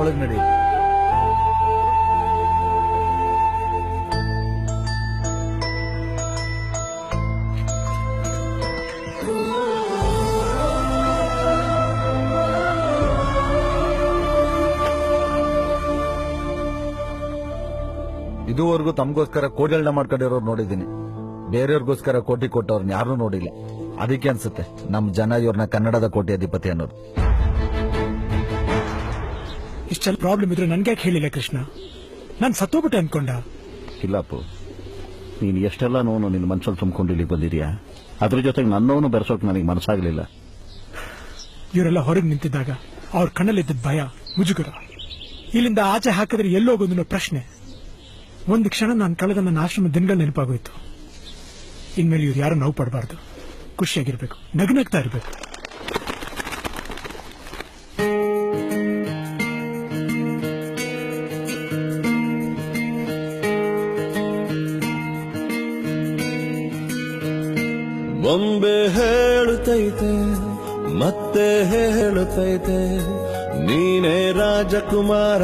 ಒಳಗ್ ನಡಿ. ಇದುವರೆಗೂ ತಮಗೋಸ್ಕರ ಕೋಟಿಗಳನ್ನ ಮಾಡ್ಕೊಂಡಿರೋರು ನೋಡಿದ್ದೀನಿ, ಬೇರೆಯವ್ರಿಗೋಸ್ಕರ ಕೋಟಿ ಕೊಟ್ಟವ್ರನ್ನ ಯಾರು ನೋಡಿಲ್ಲ. ಅದಕ್ಕೆ ಅನ್ಸುತ್ತೆ ನಮ್ ಜನ ಇವ್ರನ್ನ ಕನ್ನಡದ ಕೋಟಿ ಅಧಿಪತಿ ಅನ್ನೋದು. ಇಷ್ಟೆಲ್ಲ ಪ್ರಾಬ್ಲಮ್ ಇದ್ರೆ ನನ್ಗೆ ಹೇಳಿಲ್ಲ ಕೃಷ್ಣ, ನಾನ್ ಸತ್ತೋಗ್ಬಿಟ್ಟೆ ಅನ್ಕೊಂಡ. ಇಲ್ಲಪ್ಪು, ನೀನ್ ಎಷ್ಟೆಲ್ಲ ನೋವು ನಿನ್ನ ಮನ್ಸಲ್ಲಿ ತುಂಬಿಕೊಂಡು ಇಲ್ಲಿ ಬಂದಿದ್ಯಾ, ಅದ್ರ ಜೊತೆಗೆ ನನ್ನವನು ಬೆರೆಸೋಕೆ ನನಗೆ ಮನಸ್ಸಾಗ್ಲಿಲ್ಲ. ಇವರೆಲ್ಲ ಹೊರಗೆ ನಿಂತಿದ್ದಾಗ ಅವ್ರ ಕಣ್ಣಲ್ಲಿದ್ದ ಭಯ, ಮುಜುಗರ, ಇಲ್ಲಿಂದ ಆಚೆ ಹಾಕಿದ್ರೆ ಎಲ್ಲೋಗೋದು ಪ್ರಶ್ನೆ. ಒಂದು ಕ್ಷಣ ನಾನು ಕಳೆದ ನನ್ನ ಆಶ್ರಮ ದಿನಗಳು ನೆನಪಾಗೋಯ್ತು. ಇನ್ಮೇಲೆ ಇವ್ರು ಯಾರು ನೋವು ಪಡಬಾರ್ದು, ಖುಷಿಯಾಗಿರ್ಬೇಕು, ನಗ್ನಗ್ತಾ ಇರ್ಬೇಕು. ಬೊಂಬೆ ಹೇಳುತ್ತೈತೆ ಮತ್ತೆ ಹೇಳುತ್ತೈತೆ ನೀನೇ ರಾಜಕುಮಾರ.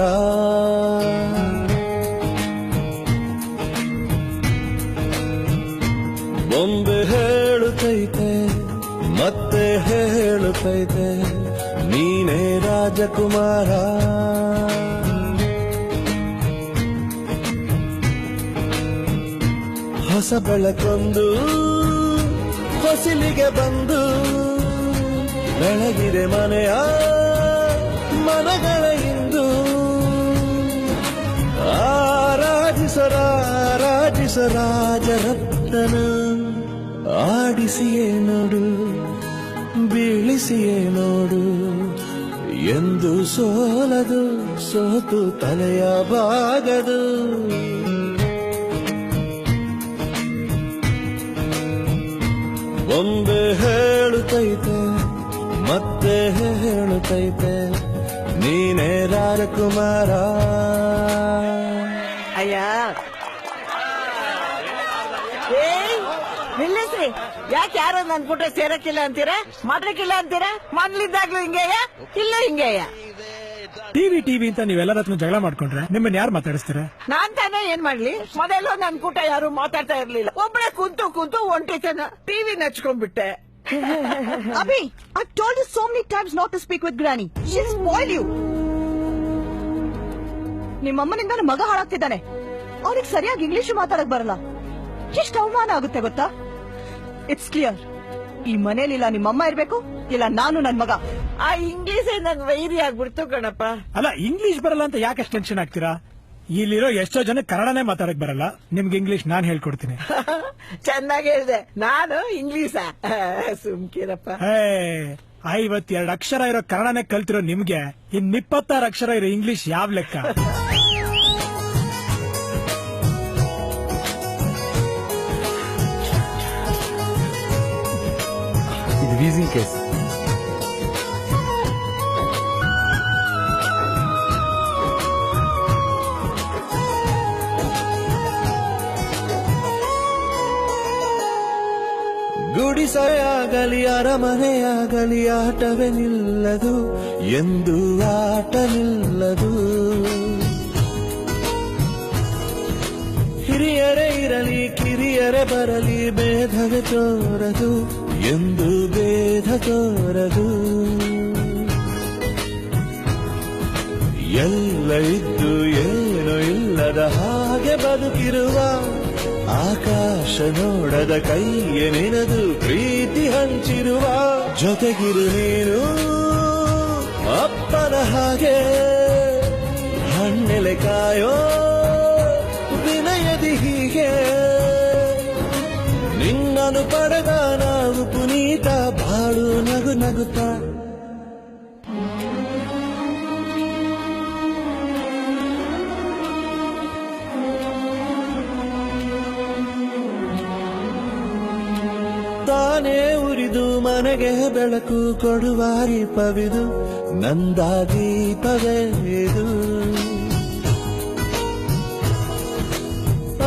ಬೊಂಬೆ ಹೇಳುತ್ತೈತೆ ಮತ್ತೆ ಹೇಳುತ್ತೈತೆ ನೀನೇ ರಾಜಕುಮಾರ. ಹೊಸ ಬೆಳಕೊಂದು ಹೊಸಿಲಿಗೆ ಬಂದು ಬೆಳಗಿದೆ ಮನೆಯ ಮನಗಳ ಇಂದು. ರಾಜರತ್ನ ಆಡಿಸಿಯೇ ನೋಡು, ಬೀಳಿಸಿಯೇ ನೋಡು, ಎಂದು ಸೋಲದು, ಸೋತು ತಲೆಯ ಬಾಗದು. ಬೊಂಬೆ ಹೇಳುತ್ತೈತೆ ಮತ್ತೆ ಹೇಳುತ್ತೈತೆ ನೀನೇ ರಾಜಕುಮಾರ. ಅಯ್ಯ ನಿಲ್ಲಿಸ್ರಿ, ಯಾಕೆ ಯಾರು ನನ್ ಪುಟ್ಟ ಸೇರಕ್ಕಿಲ್ಲ ಅಂತೀರಾ, ಮಾಡ್ಲಿಕ್ಕಿಲ್ಲ ಅಂತೀರಾ? ಮೊದ್ಲಿದ್ದಾಗ್ಲೂ ಹಿಂಗೆಯ ಇಲ್ಲ ಹಿಂಗೆಯ. ಟಿವಿ ಅಂತ ನೀವೆಲ್ಲರ ಹತ್ರ ಜಗಳ ಮಾಡ್ಕೊಂಡ್ರೆ ನಿಮ್ಮನ್ನ ಯಾರು ಮಾತಾಡಿಸ್ತೀರಾ? ನಾನ್ ತಾನೇ ಏನ್ ಮಾಡ್ಲಿ? ಮೊದಲು ನನ್ ಕೂಟ ಯಾರು ಮಾತಾಡ್ತಾ ಇರ್ಲಿಲ್ಲ, ಒಬ್ಬಳೆ ಕುಂತು ಒಂಟಿತನ TV ನಚ್ಕೊಂಡ್ಬಿಟ್ಟೆ. Abhi, I've told you so many times not to speak with Granny. She'll spoil you. ನಿಮ್ಮಮ್ಮನಿಂದ ನನ್ನ ಮಗ ಹಾಳಾಗ್ತಿದ್ದಾನೆ, ಅವ್ರಿಗೆ ಸರಿಯಾಗಿ ಇಂಗ್ಲಿಷ್ ಮಾತಾಡಕ್ ಬರಲ್ಲ. ಎಷ್ಟು ಅವಮಾನ ಆಗುತ್ತೆ ಗೊತ್ತಾ? ಇಟ್ಸ್ ಕ್ಲಿಯರ್, ಈ ಮನೇಲಿ ಇಲ್ಲ ನಿಮ್ಮಮ್ಮ ಇರ್ಬೇಕು, ಇಲ್ಲ ನಾನು ನನ್ ಮಗ. ಆ ಇಂಗ್ಲಿಷ್ ನನ್ ವೈರಿ ಆಗ್ಬಿಡ್ತು ಕಣಪ್ಪ. ಅಲ್ಲ, ಇಂಗ್ಲಿಷ್ ಬರಲ್ಲ ಅಂತ ಯಾಕೆ ಅಷ್ಟು ಟೆನ್ಷನ್ ಆಗ್ತೀರಾ? ಇಲ್ಲಿರೋ ಎಷ್ಟೋ ಜನ ಕನ್ನಡನೇ ಮಾತಾಡಕ್ ಬರಲ್ಲ, ನಿಮ್ಗೆ ಇಂಗ್ಲಿಷ್ ನಾನ್ ಹೇಳ್ಕೊಡ್ತೀನಿ. ಚೆನ್ನಾಗಿ ಹೇಳಿದೆ, ನಾನು ಇಂಗ್ಲಿಷ ಸುಮ್ಕಿರಪ್ಪ. 52 ಅಕ್ಷರ ಇರೋ ಕನ್ನಡನೇ ಕಲ್ತಿರೋ ನಿಮ್ಗೆ ಇನ್ 26 ಅಕ್ಷರ ಇರೋ ಇಂಗ್ಲಿಷ್ ಯಾವ್ ಲೆಕ್ಕ? ಇದು ವೀಸಿಂಗ್ ಕೇಸ್. ಗುಡಿಸೆಯಾಗಲಿ ಅರಮನೆಯಾಗಲಿ ಆಟವೇ ನಿಲ್ಲದು, ಎಂದು ಆಟ ನಿಲ್ಲದು. ಹಿರಿಯರೇ ಇರಲಿ ಕಿರಿಯರೇ ಬರಲಿ ಭೇದವೇ ತೋರದು, ಎಂದು ಭೇದ ತೋರದು. ಎಲ್ಲ ಇದ್ದು ಏನೋ ಇಲ್ಲದ ಹಾಗೆ ಬದುಕಿರುವ, ಆಕಾಶ ನೋಡದ ಕೈಯೇ ನೆನೆದು ಪ್ರೀತಿ ಹಂಚಿರುವ, ಜೊತೆಗಿರು ನೀನು ಅಪ್ಪನ ಹಾಗೆ ಹಣ್ಣೆಲೆ ಕಾಯೋ ವಿನಯದಿ ಹೀಗೆ. ನಿನ್ನನ್ನು ಪಡೆದ ನಾವು ಪುನೀತ, ಬಾಳು ನಗು ನಗುತ್ತಾ. ತಾನೇ ಉರಿದು ಮನೆಗೆ ಬೆಳಕು ಕೊಡುವ ದೀಪವಿದು, ನಂದ ದೀಪವೇ ಇದು.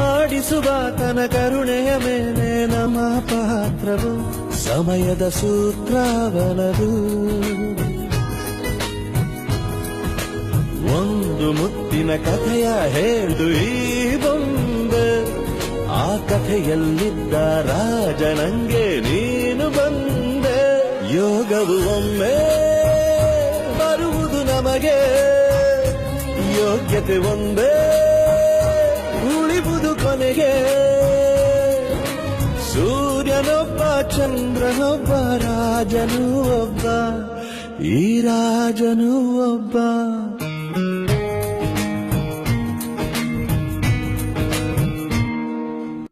ಆಡಿಸುವ ತನ ಕರುಣೆಯ ಮೇಲೆ ನಮ್ಮ ಪಾತ್ರವು, ಸಮಯದ ಸೂತ್ರವನದು. ಒಂದು ಮುತ್ತಿನ ಕಥೆಯ ಹೇಳ್ದು ಈ ಬೊಂಬೆ, ಆ ಕಥೆಯಲ್ಲಿದ್ದ ರಾಜ ನಂಗೆ ನೀನು ಬಂದೆ. ಯೋಗವು ಒಮ್ಮೆ ಬರುವುದು ನಮಗೆ, ಯೋಗ್ಯತೆ ಒಂದೇ ಉಳಿವುದು ಕೊನೆಗೆ. ಸೂರ್ಯನೊಬ್ಬ ಚಂದ್ರನೊಬ್ಬ ರಾಜನು ಒಬ್ಬ, ಈ ರಾಜನು ಒಬ್ಬ.